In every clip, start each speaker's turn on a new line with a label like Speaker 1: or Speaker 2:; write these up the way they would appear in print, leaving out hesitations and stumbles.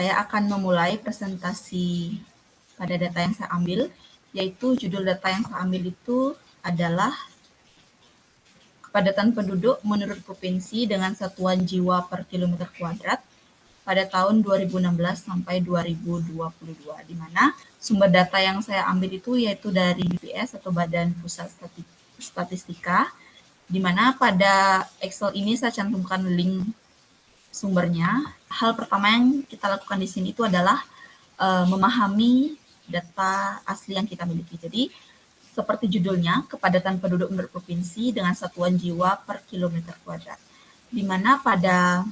Speaker 1: saya akan memulai presentasi pada data yang saya ambil, yaitu judul data yang saya ambil itu adalah kepadatan penduduk menurut provinsi dengan satuan jiwa per kilometer kuadrat pada tahun 2016 sampai 2022, di mana sumber data yang saya ambil itu yaitu dari BPS atau Badan Pusat Statistika, di mana pada Excel ini saya cantumkan link sumbernya. Hal pertama yang kita lakukan di sini itu adalah memahami data asli yang kita miliki. Jadi, seperti judulnya, kepadatan penduduk menurut provinsi dengan satuan jiwa per kilometer kuadrat. Di mana pada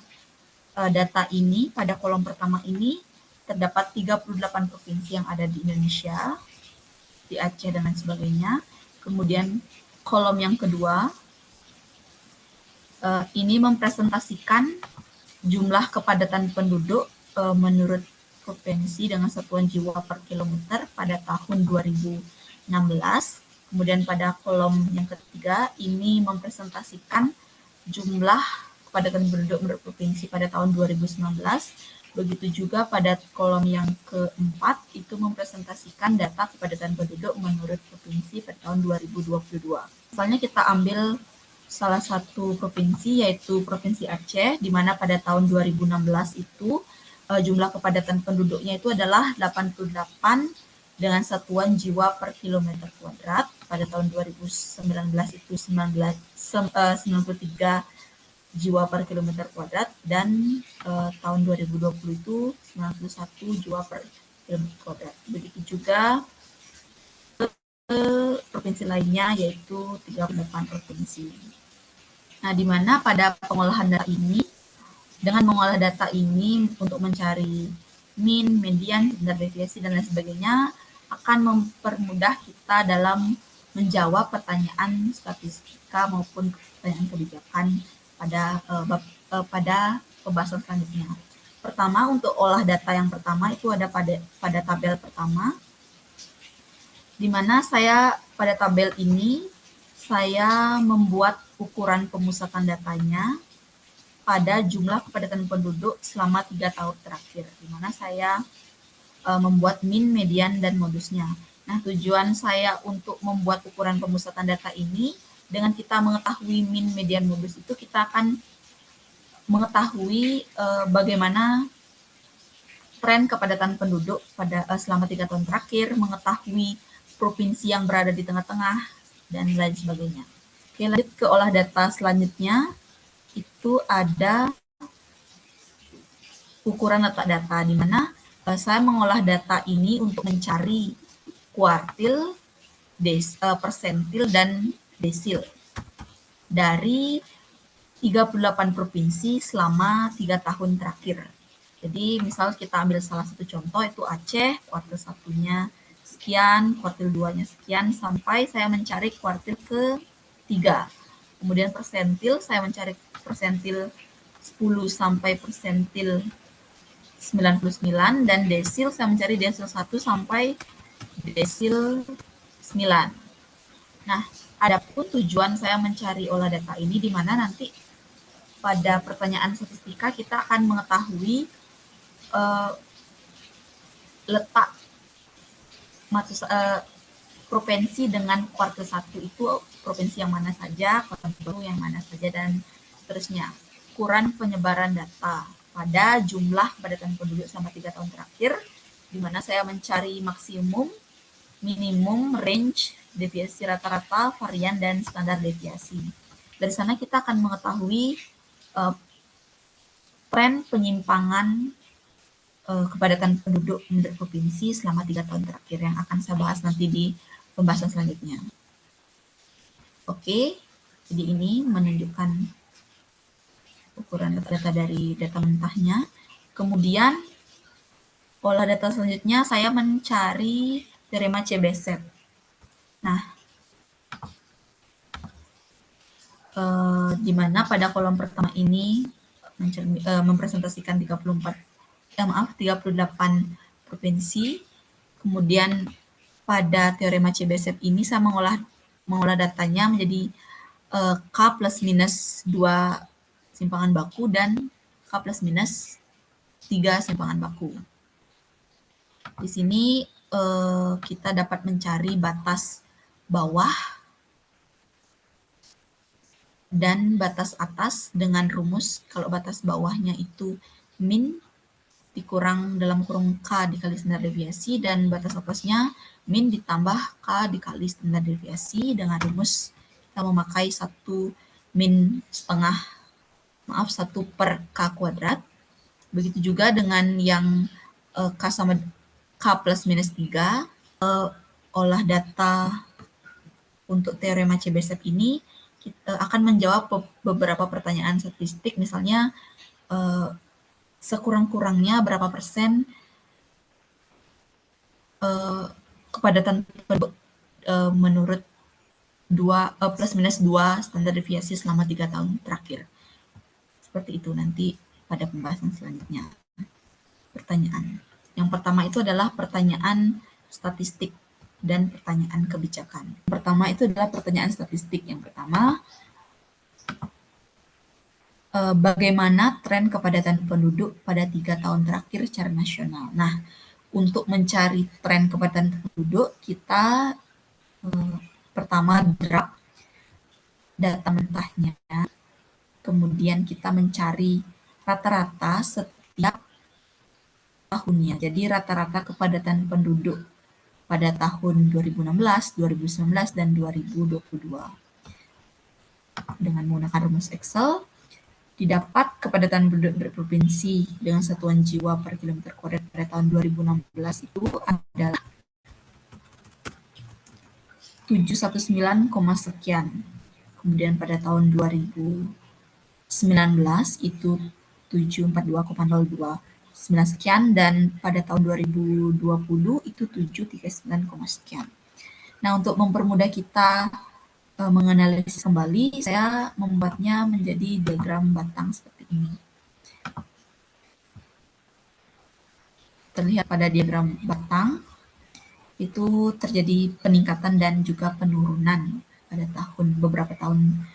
Speaker 1: data ini, pada kolom pertama ini, terdapat 38 provinsi yang ada di Indonesia, di Aceh dan lain sebagainya. Kemudian kolom yang kedua, ini mempresentasikan jumlah kepadatan penduduk menurut provinsi dengan satuan jiwa per kilometer pada tahun 2016. Kemudian pada kolom yang ketiga, ini mempresentasikan jumlah kepadatan penduduk menurut provinsi pada tahun 2019. Begitu juga pada kolom yang keempat, itu mempresentasikan data kepadatan penduduk menurut provinsi pada tahun 2022. Misalnya kita ambil salah satu provinsi, yaitu Provinsi Aceh, di mana pada tahun 2016 itu jumlah kepadatan penduduknya itu adalah 88 dengan satuan jiwa per kilometer kuadrat. Pada tahun 2019 itu 93 jiwa per kilometer kuadrat, dan tahun 2020 itu 91 jiwa per kilometer kuadrat. Begitu juga provinsi lainnya, yaitu 38 provinsi. Nah, di mana pada pengolahan data ini, dengan mengolah data ini untuk mencari mean, median, standar deviasi, dan lain sebagainya, akan mempermudah kita dalam menjawab pertanyaan statistika maupun pertanyaan kebijakan pada pembahasan selanjutnya. Pertama, untuk olah data yang pertama itu ada pada tabel pertama, di mana saya pada tabel ini saya membuat ukuran pemusatan datanya pada jumlah kepadatan penduduk selama 3 tahun terakhir, di mana saya membuat mean, median, dan modusnya. Nah, tujuan saya untuk membuat ukuran pemusatan data ini, dengan kita mengetahui mean, median, modus itu, kita akan mengetahui bagaimana tren kepadatan penduduk pada selama 3 tahun terakhir, mengetahui provinsi yang berada di tengah-tengah, dan lain sebagainya. Oke, lanjut ke olah data selanjutnya, itu ada ukuran letak data, di mana saya mengolah data ini untuk mencari kuartil, persentil, dan desil dari 38 provinsi selama 3 tahun terakhir. Jadi misal kita ambil salah satu contoh, itu Aceh, kuartil satunya sekian, kuartil 2-nya sekian, sampai saya mencari kuartil ke-3. Kemudian persentil, saya mencari persentil 10 sampai persentil 99, dan desil saya mencari desil 1 sampai desil 9. Nah, adapun tujuan saya mencari olah data ini, di mana nanti pada pertanyaan statistika kita akan mengetahui letak provinsi dengan kuartil 1 itu provinsi yang mana saja, kuartil yang mana saja, dan seterusnya. Ukuran penyebaran data pada jumlah kepadatan penduduk selama 3 tahun terakhir, di mana saya mencari maksimum, minimum, range, deviasi rata-rata, varian, dan standar deviasi. Dari sana kita akan mengetahui tren penyimpangan kepadatan penduduk menurut provinsi selama 3 tahun terakhir, yang akan saya bahas nanti di pembahasan selanjutnya. Oke, jadi ini menunjukkan ukuran data dari data mentahnya. Kemudian olah data selanjutnya saya mencari teorema CBZ. Nah, di mana pada kolom pertama ini mempresentasikan 38 provinsi. Kemudian pada teorema CBZ ini saya mengolah datanya menjadi K plus minus 2 simpangan baku dan K plus minus 3 bahan baku. Di sini kita dapat mencari batas bawah dan batas atas dengan rumus kalau batas bawahnya itu min dikurang dalam kurung K dikali standar deviasi dan batas atasnya min ditambah K dikali standar deviasi dengan rumus kita memakai 1 min setengah, 1 per K kuadrat. Begitu juga dengan yang K sama K plus minus 3, olah data untuk teorema Chebyshev ini kita akan menjawab beberapa pertanyaan statistik, misalnya sekurang-kurangnya berapa persen kepadatan penduduk menurut plus minus 2 standar deviasi selama 3 tahun terakhir. Seperti itu nanti pada pembahasan selanjutnya. Pertanyaan. Yang pertama itu adalah pertanyaan statistik dan pertanyaan kebijakan. Pertama itu adalah pertanyaan statistik. Yang pertama, bagaimana tren kepadatan penduduk pada 3 tahun terakhir secara nasional. Nah, untuk mencari tren kepadatan penduduk, kita pertama drop data mentahnya, kemudian kita mencari rata-rata setiap tahunnya. Jadi rata-rata kepadatan penduduk pada tahun 2016, 2019, dan 2022. Dengan menggunakan rumus Excel, didapat kepadatan penduduk berprovinsi dengan satuan jiwa per kilometer kuadrat pada tahun 2016 itu adalah 719, sekian. Kemudian pada tahun 2019 itu 742,02 sekian, dan pada tahun 2020 itu 739, sekian. Nah, untuk mempermudah kita menganalisis kembali, saya membuatnya menjadi diagram batang seperti ini. Terlihat pada diagram batang, itu terjadi peningkatan dan juga penurunan pada beberapa tahun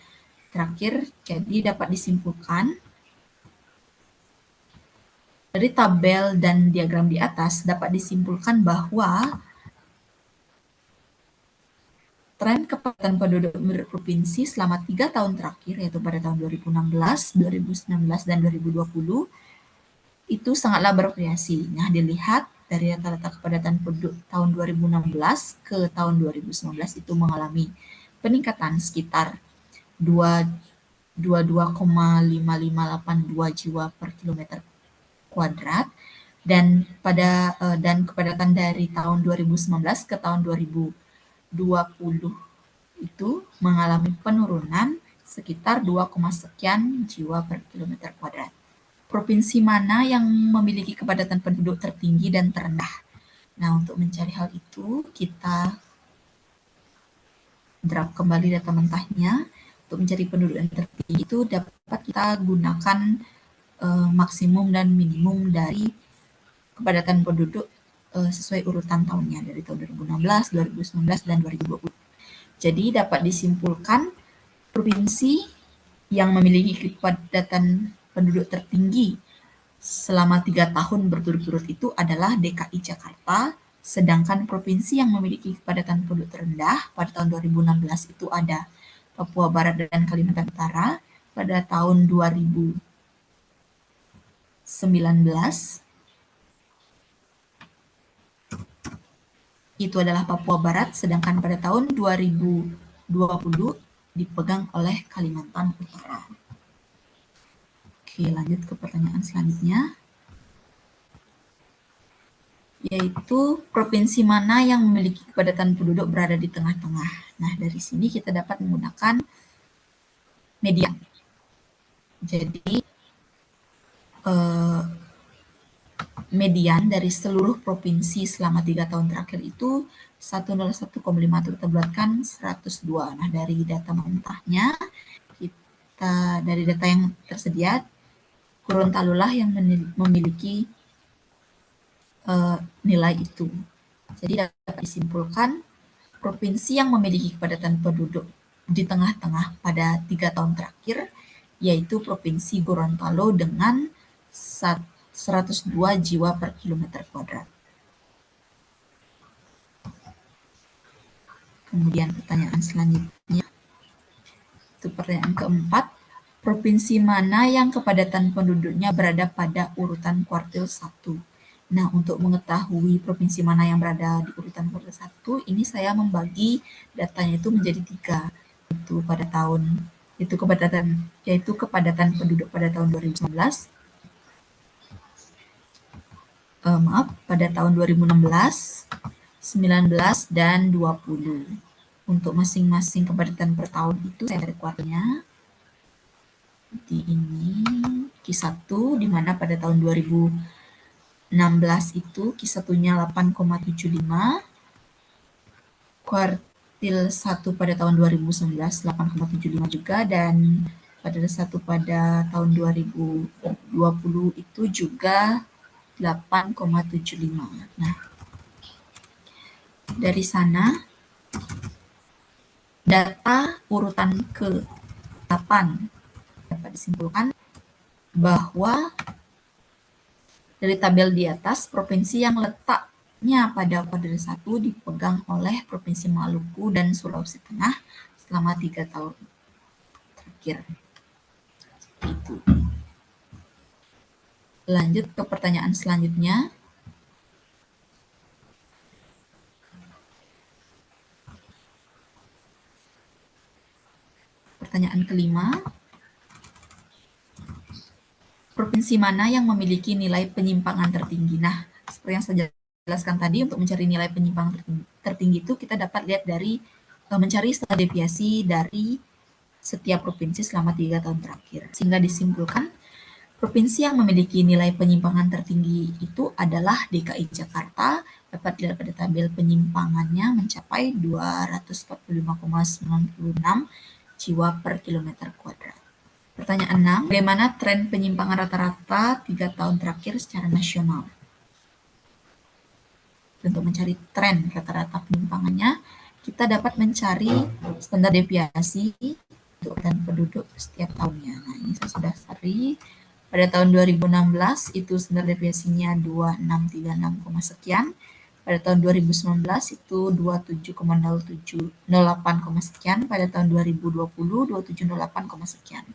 Speaker 1: terakhir. Jadi dapat disimpulkan dari tabel dan diagram di atas, dapat disimpulkan bahwa tren kepadatan penduduk berprovinsi selama 3 tahun terakhir, yaitu pada tahun 2016, 2019, dan 2020, itu sangatlah bervariasi. Nah, dilihat dari rata-rata kepadatan penduduk tahun 2016 ke tahun 2019 itu mengalami peningkatan sekitar 22,5582 jiwa per kilometer kuadrat, dan kepadatan dari tahun 2019 ke tahun 2020 itu mengalami penurunan sekitar 2, sekian jiwa per kilometer kuadrat. Provinsi mana yang memiliki kepadatan penduduk tertinggi dan terendah? Nah, untuk mencari hal itu, kita drop kembali data mentahnya. Untuk mencari penduduk yang tertinggi itu dapat kita gunakan maksimum dan minimum dari kepadatan penduduk sesuai urutan tahunnya dari tahun 2016, 2019, dan 2020. Jadi dapat disimpulkan provinsi yang memiliki kepadatan penduduk tertinggi selama 3 tahun berturut-turut itu adalah DKI Jakarta, sedangkan provinsi yang memiliki kepadatan penduduk terendah pada tahun 2016 itu ada Papua Barat dan Kalimantan Utara. Pada tahun 2019 itu adalah Papua Barat, sedangkan pada tahun 2020 dipegang oleh Kalimantan Utara. Oke, lanjut ke pertanyaan selanjutnya, yaitu provinsi mana yang memiliki kepadatan penduduk berada di tengah-tengah. Nah, dari sini kita dapat menggunakan median. Jadi, median dari seluruh provinsi selama 3 tahun terakhir itu 101,5 itu kita bulatkan 102. Nah, dari data mentahnya, dari data yang tersedia, Gorontalo lah yang memiliki nilai itu. Jadi dapat disimpulkan provinsi yang memiliki kepadatan penduduk di tengah-tengah pada 3 tahun terakhir yaitu Provinsi Gorontalo dengan 102 jiwa per kilometer kuadrat. Kemudian pertanyaan selanjutnya, itu pertanyaan keempat, provinsi mana yang kepadatan penduduknya berada pada urutan kuartil 1? Nah, untuk mengetahui provinsi mana yang berada di urutan kuartil 1, ini saya membagi datanya itu menjadi 3. Itu pada tahun, yaitu kepadatan penduduk pada tahun 2019, pada tahun 2016, 19, dan 20. Untuk masing-masing kepadatan per tahun itu saya cari kuartilnya. Di ini Q1, di mana pada tahun 2016 itu Q1-nya 8,75, kuartil 1 pada tahun 2019 8,75 juga, dan pada 1 pada tahun 2020 itu juga 8,75. Nah, dari sana data urutan ke-8 dapat disimpulkan bahwa dari tabel di atas, provinsi yang letaknya pada kuartil 1 dipegang oleh Provinsi Maluku dan Sulawesi Tengah selama 3 tahun terakhir. Itu. Lanjut ke pertanyaan selanjutnya. Pertanyaan kelima, provinsi mana yang memiliki nilai penyimpangan tertinggi? Nah, seperti yang saya jelaskan tadi, untuk mencari nilai penyimpangan tertinggi itu kita dapat lihat dari mencari standar deviasi dari setiap provinsi selama 3 tahun terakhir. Sehingga disimpulkan, provinsi yang memiliki nilai penyimpangan tertinggi itu adalah DKI Jakarta, dapat dilihat pada tabel penyimpangannya mencapai 245,96 jiwa per kilometer kuadrat. Pertanyaan 6, bagaimana tren penyimpangan rata-rata 3 tahun terakhir secara nasional? Untuk mencari tren rata-rata penyimpangannya, kita dapat mencari standar deviasi untuk penduduk setiap tahunnya. Nah, ini saya sudah cari. Pada tahun 2016 itu standar deviasinya 2636, sekian. Pada tahun 2019 itu 27,0708, sekian. Pada tahun 2020 2708, sekian.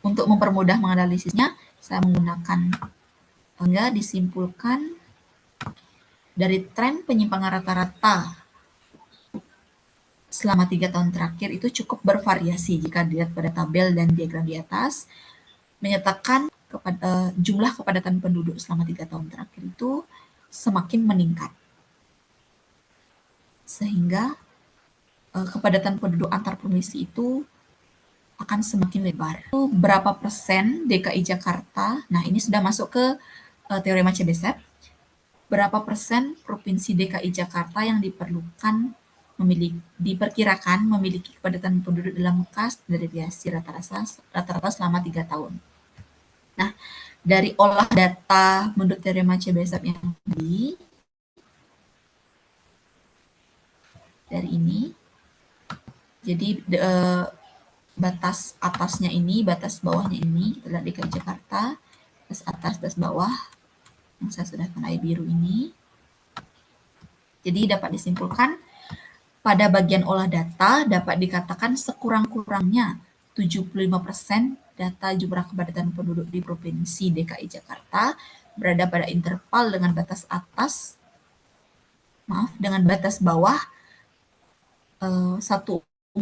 Speaker 1: Untuk mempermudah menganalisisnya, saya menggunakan hingga disimpulkan dari tren penyimpangan rata-rata selama 3 tahun terakhir itu cukup bervariasi jika dilihat pada tabel dan diagram di atas, menyatakan jumlah kepadatan penduduk selama 3 tahun terakhir itu semakin meningkat. Sehingga kepadatan penduduk antar provinsi itu akan semakin lebar. Berapa persen DKI Jakarta, nah ini sudah masuk ke teorema Chebyshev, berapa persen provinsi DKI Jakarta yang diperkirakan memiliki kepadatan penduduk dalam kas deviasi rata-rata selama 3 tahun. Nah, dari olah data menurut teorema Chebyshev yang tadi, dari ini, jadi batas atasnya ini, batas bawahnya ini, kita lihat DKI Jakarta, batas atas, batas bawah, yang saya sudah tandai biru ini. Jadi dapat disimpulkan, pada bagian olah data dapat dikatakan sekurang-kurangnya 75% data jumlah kepadatan penduduk di Provinsi DKI Jakarta berada pada interval dengan batas atas, dengan batas bawah 14986,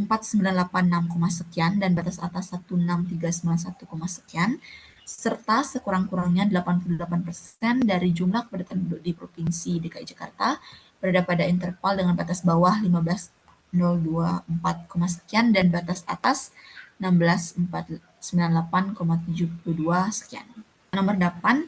Speaker 1: sekian dan batas atas 16391, sekian, serta sekurang-kurangnya 88% dari jumlah kepadatan penduduk di Provinsi DKI Jakarta berada pada interval dengan batas bawah 15024, sekian dan batas atas 16498,72, sekian. Nomor 8,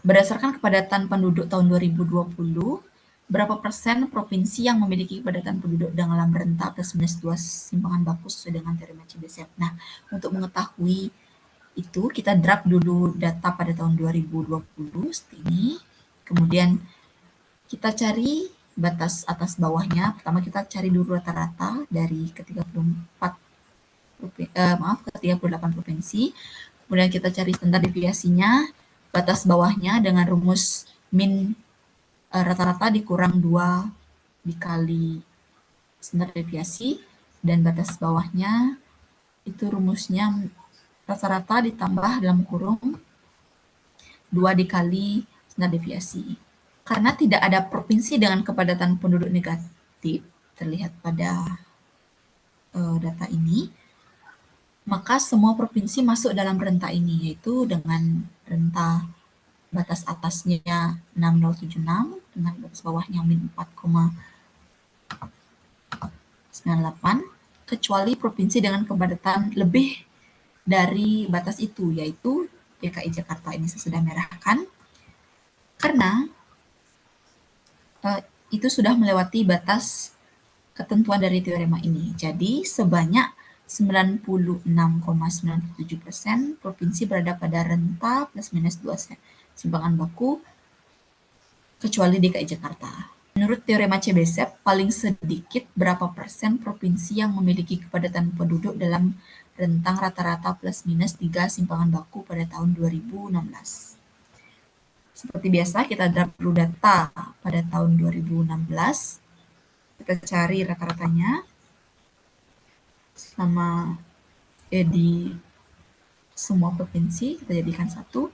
Speaker 1: berdasarkan kepadatan penduduk tahun 2020, berapa persen provinsi yang memiliki kepadatan penduduk dalam rentang plus minus 2 simpangan baku sesuai dengan teorema Chebyshev. Nah, untuk mengetahui itu, kita drop dulu data pada tahun 2020 seperti ini. Kemudian kita cari batas atas bawahnya. Pertama kita cari dulu rata-rata dari ke-34 ke 38 provinsi. Kemudian kita cari standar deviasinya, batas bawahnya dengan rumus min rata-rata dikurang 2 dikali standar deviasi, dan batas bawahnya itu rumusnya rata-rata ditambah dalam kurung 2 dikali standar deviasi. Karena tidak ada provinsi dengan kepadatan penduduk negatif terlihat pada data ini, maka semua provinsi masuk dalam rentang ini, yaitu dengan rentang batas atasnya 6076 dengan batas bawahnya min 4,98, kecuali provinsi dengan kepadatan lebih dari batas itu, yaitu DKI Jakarta. Ini saya sudah merahkan karena itu sudah melewati batas ketentuan dari teorema ini. Jadi sebanyak 96,97% provinsi berada pada rentang plus minus 2 simpangan baku, kecuali DKI Jakarta. Menurut teorema Chebyshev, paling sedikit berapa persen provinsi yang memiliki kepadatan penduduk dalam rentang rata-rata plus minus 3 simpangan baku pada tahun 2016. Seperti biasa, kita draft dulu data pada tahun 2016. Kita cari rata-ratanya selama di semua provinsi, kita jadikan satu.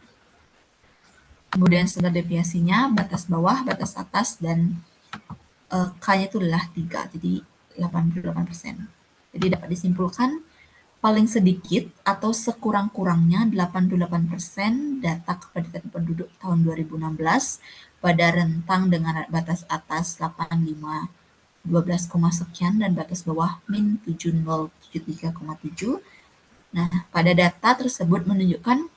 Speaker 1: Kemudian standar deviasinya, batas bawah, batas atas, dan K-nya itu adalah 3, jadi 88%. Jadi dapat disimpulkan paling sedikit atau sekurang-kurangnya 88% data kepadatan penduduk tahun 2016 pada rentang dengan batas atas 85 12, sekian dan batas bawah min 7073,7. Nah, pada data tersebut menunjukkan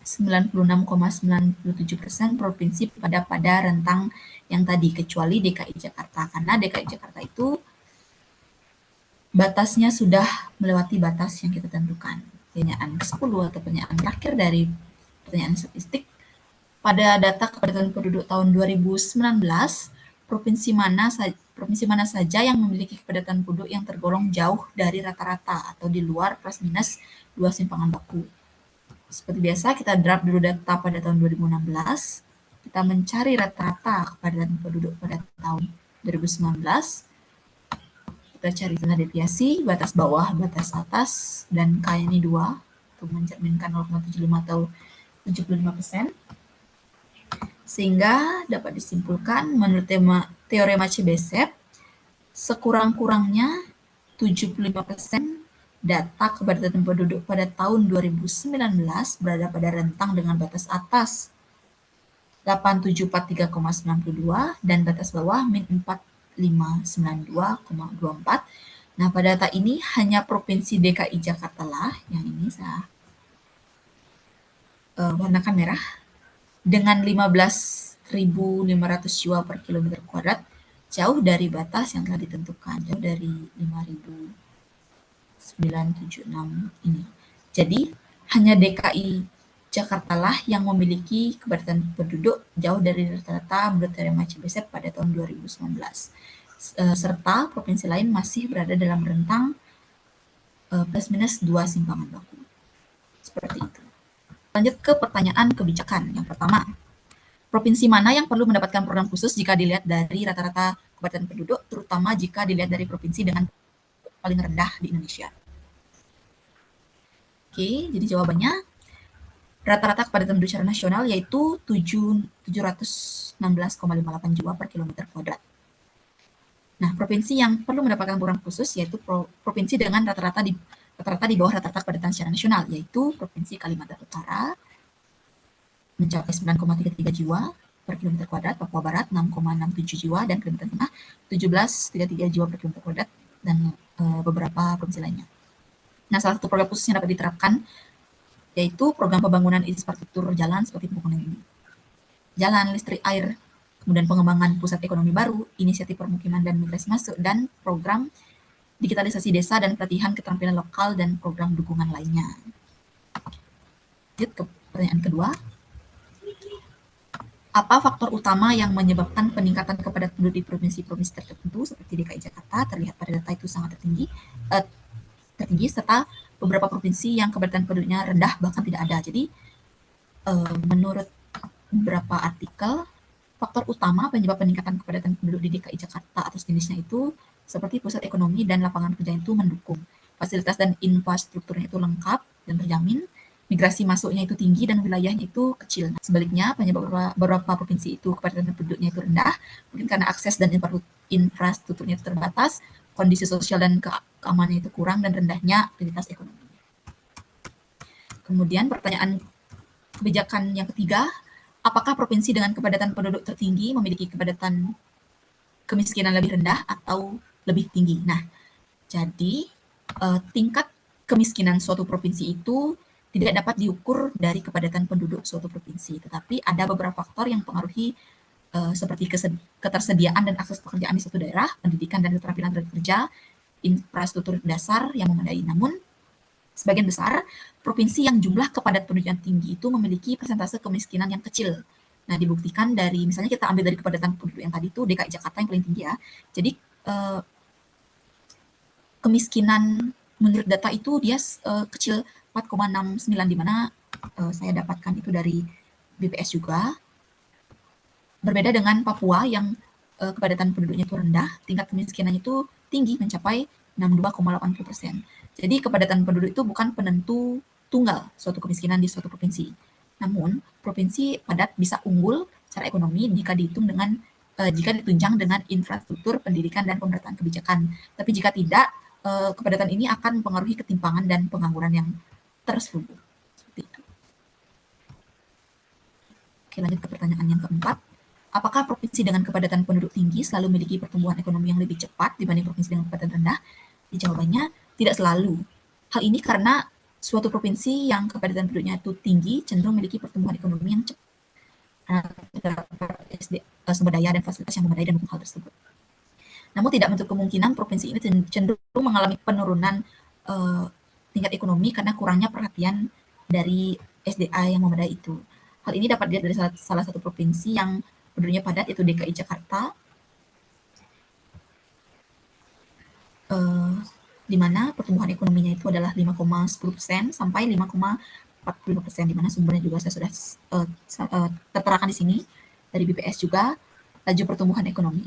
Speaker 1: 96,97% provinsi pada rentang yang tadi, kecuali DKI Jakarta, karena DKI Jakarta itu batasnya sudah melewati batas yang kita tentukan. Pertanyaan ke-10 atau pertanyaan terakhir dari pertanyaan statistik, pada data kepadatan penduduk tahun 2019, provinsi mana saja yang memiliki kepadatan penduduk yang tergolong jauh dari rata-rata atau di luar plus minus 2 simpangan baku. Seperti biasa, kita draft dulu data pada tahun 2016. Kita mencari rata-rata kepadatan penduduk pada tahun 2019. Kita cari standar deviasi, batas bawah, batas atas, dan K ini 2, untuk mencerminkan 0,75 atau 75%. Sehingga dapat disimpulkan menurut teorema Chebyshev, sekurang-kurangnya 75% data kepadatan penduduk pada tahun 2019 berada pada rentang dengan batas atas 8743,92 dan batas bawah min 4592,24. Nah, pada data ini hanya provinsi DKI Jakarta lah yang ini saya warnakan merah dengan 15.500 jiwa per kilometer kuadrat, jauh dari batas yang telah ditentukan, jauh dari 5.976 ini. Jadi hanya DKI Jakarta lah yang memiliki kepadatan penduduk jauh dari rata-rata menurut teorema Chebyshev pada tahun 2019. Serta provinsi lain masih berada dalam rentang plus minus 2 simpangan baku. Seperti itu. Lanjut ke pertanyaan kebijakan. Yang pertama, provinsi mana yang perlu mendapatkan program khusus jika dilihat dari rata-rata kepadatan penduduk, terutama jika dilihat dari provinsi dengan paling rendah di Indonesia? Oke, jadi jawabannya rata-rata kepadatan penduduk secara nasional yaitu 716,58 jiwa per kilometer kuadrat. Nah, provinsi yang perlu mendapatkan program khusus yaitu provinsi dengan rata-rata di bawah rata-rata kepadatan secara nasional, yaitu Provinsi Kalimantan Utara mencapai 9,33 jiwa per kilometer kuadrat, Papua Barat 6,67 jiwa, dan Kalimantan Tengah 17,33 jiwa per kilometer kuadrat, dan beberapa provinsi lainnya. Nah, salah satu program khusus yang dapat diterapkan yaitu program pembangunan infrastruktur jalan seperti pembangunan jalan, listrik, air, kemudian pengembangan pusat ekonomi baru, inisiatif permukiman dan migrasi masuk, dan program digitalisasi desa dan pelatihan keterampilan lokal dan program dukungan lainnya. Lanjut ke pertanyaan kedua. Apa faktor utama yang menyebabkan peningkatan kepadatan penduduk di provinsi-provinsi tertentu seperti DKI Jakarta? Terlihat pada data itu sangat tinggi. tertinggi, serta beberapa provinsi yang kepadatan penduduknya rendah bahkan tidak ada. Jadi menurut beberapa artikel, faktor utama penyebab peningkatan kepadatan penduduk di DKI Jakarta atau sejenisnya itu seperti pusat ekonomi dan lapangan kerja itu mendukung. Fasilitas dan infrastrukturnya itu lengkap dan terjamin, migrasi masuknya itu tinggi dan wilayahnya itu kecil. Nah, sebaliknya, penyebab beberapa provinsi itu kepadatan penduduknya itu rendah, mungkin karena akses dan infrastrukturnya itu terbatas, kondisi sosial dan keamanannya itu kurang, dan rendahnya aktivitas ekonomi. Kemudian pertanyaan kebijakan yang ketiga, apakah provinsi dengan kepadatan penduduk tertinggi memiliki kepadatan kemiskinan lebih rendah atau lebih tinggi? Nah, jadi tingkat kemiskinan suatu provinsi itu tidak dapat diukur dari kepadatan penduduk suatu provinsi, tetapi ada beberapa faktor yang mempengaruhi seperti ketersediaan dan akses pekerjaan di suatu daerah, pendidikan dan keterampilan tenaga kerja, infrastruktur dasar yang memadai. Namun, sebagian besar provinsi yang jumlah kepadat penduduknya tinggi itu memiliki persentase kemiskinan yang kecil. Nah, dibuktikan dari misalnya kita ambil dari kepadatan penduduk yang tadi itu DKI Jakarta yang paling tinggi ya. Jadi kemiskinan menurut data itu dia kecil 4,69, di mana saya dapatkan itu dari BPS juga. Berbeda dengan Papua yang kepadatan penduduknya itu rendah, tingkat kemiskinan itu tinggi mencapai 62,80%. Jadi kepadatan penduduk itu bukan penentu tunggal suatu kemiskinan di suatu provinsi. Namun, provinsi padat bisa unggul secara ekonomi jika ditunjang dengan infrastruktur, pendidikan, dan pemerataan kebijakan. Tapi jika tidak, kepadatan ini akan mempengaruhi ketimpangan dan pengangguran yang terselubung. Seperti itu. Oke, lanjut ke pertanyaan yang keempat. Apakah provinsi dengan kepadatan penduduk tinggi selalu memiliki pertumbuhan ekonomi yang lebih cepat dibanding provinsi dengan kepadatan rendah? Jawabannya tidak selalu. Hal ini karena suatu provinsi yang kepadatan penduduknya itu tinggi cenderung memiliki pertumbuhan ekonomi yang cepat. Sumber daya dan fasilitas yang memadai dan mendukung hal tersebut. Namun tidak menutup kemungkinan provinsi ini cenderung mengalami penurunan tingkat ekonomi karena kurangnya perhatian dari SDA yang memadai itu. Hal ini dapat dilihat dari salah satu provinsi yang penduduknya padat, yaitu DKI Jakarta, di mana pertumbuhan ekonominya itu adalah 5,10% sampai 5,45%, di mana sumbernya juga saya sudah terterakan di sini dari BPS juga, laju pertumbuhan ekonomi.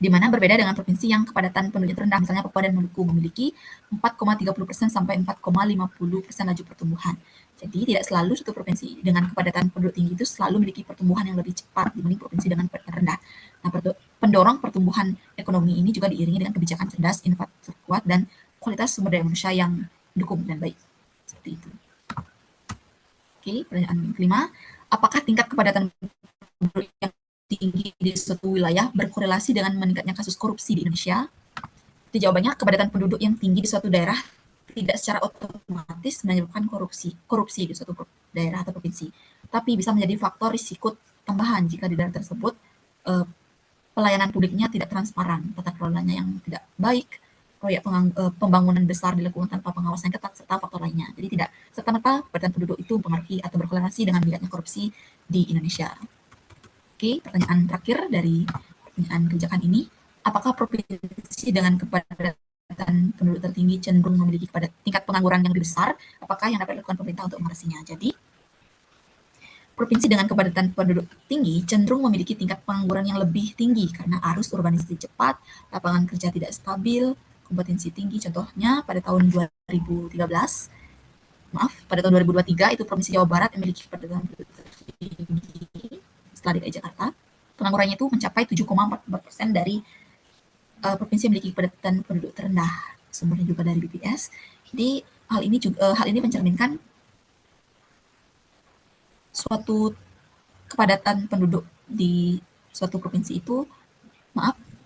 Speaker 1: Di mana berbeda dengan provinsi yang kepadatan penduduknya rendah, misalnya Papua dan Maluku memiliki 4,30% sampai 4,50% laju pertumbuhan. Jadi tidak selalu suatu provinsi dengan kepadatan penduduk tinggi itu selalu memiliki pertumbuhan yang lebih cepat dibanding provinsi dengan kepadatan rendah. Nah, pendorong pertumbuhan ekonomi ini juga diiringi dengan kebijakan cerdas, infrastruktur kuat, dan kualitas sumber daya manusia yang mendukung dan baik. Seperti itu. Oke, pertanyaan kelima. Apakah tingkat kepadatan penduduk yang tinggi di suatu wilayah berkorelasi dengan meningkatnya kasus korupsi di Indonesia? Jadi jawabannya, kepadatan penduduk yang tinggi di suatu daerah tidak secara otomatis menyebabkan korupsi di suatu daerah atau provinsi, tapi bisa menjadi faktor risiko tambahan jika di daerah tersebut pelayanan publiknya tidak transparan, tata kelolanya yang tidak baik, proyek pembangunan besar dilakukan tanpa pengawasan yang ketat, serta faktor lainnya. Jadi tidak serta-merta kepadatan penduduk itu mempengaruhi atau berkorelasi dengan meningkatnya korupsi di Indonesia. Oke, pertanyaan terakhir dari pertanyaan kebijakan ini, apakah provinsi dengan kepadatan penduduk tertinggi cenderung memiliki tingkat pengangguran yang lebih besar? Apakah yang dapat dilakukan pemerintah untuk mengatasinya? Jadi, provinsi dengan kepadatan penduduk tinggi cenderung memiliki tingkat pengangguran yang lebih tinggi karena arus urbanisasi cepat, lapangan kerja tidak stabil, kompetensi tinggi. Contohnya pada tahun 2023 itu Provinsi Jawa Barat memiliki kepadatan penduduk tertinggi setelah DKI Jakarta. Penganggurannya itu mencapai 7,44% dari provinsi yang memiliki kepadatan penduduk terendah. Sumbernya juga dari BPS. Jadi hal ini mencerminkan suatu kepadatan penduduk di suatu provinsi itu,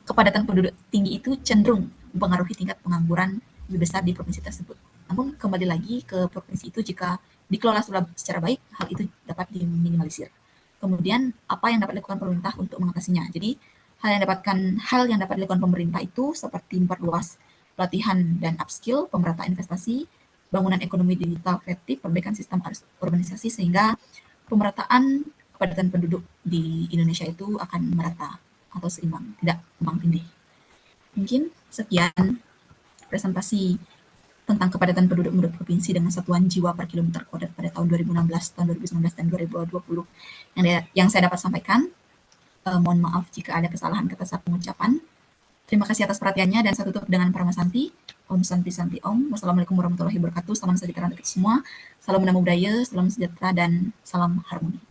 Speaker 1: kepadatan penduduk tinggi itu cenderung mempengaruhi tingkat pengangguran lebih besar di provinsi tersebut. Namun kembali lagi ke provinsi itu, jika dikelola secara baik, hal itu dapat diminimalisir. Kemudian apa yang dapat dilakukan pemerintah untuk mengatasinya? Jadi hal yang dapat dilakukan pemerintah itu seperti memperluas pelatihan dan upskill, pemerataan investasi, bangunan ekonomi digital kreatif, perbaikan sistem urbanisasi sehingga pemerataan kepadatan penduduk di Indonesia itu akan merata atau seimbang, tidak tumpang tindih. Mungkin sekian presentasi tentang kepadatan penduduk menurut provinsi dengan satuan jiwa per kilometer kuadrat pada tahun 2016, tahun 2019, dan 2020 yang saya dapat sampaikan. Mohon maaf jika ada kesalahan kata saat pengucapan. Terima kasih atas perhatiannya dan saya tutup dengan Parama Santi. Om Santi Santi Om. Wassalamualaikum warahmatullahi wabarakatuh. Salam sejahtera untuk kita semua. Salam Namo Buddhaya, salam sejahtera dan salam harmoni.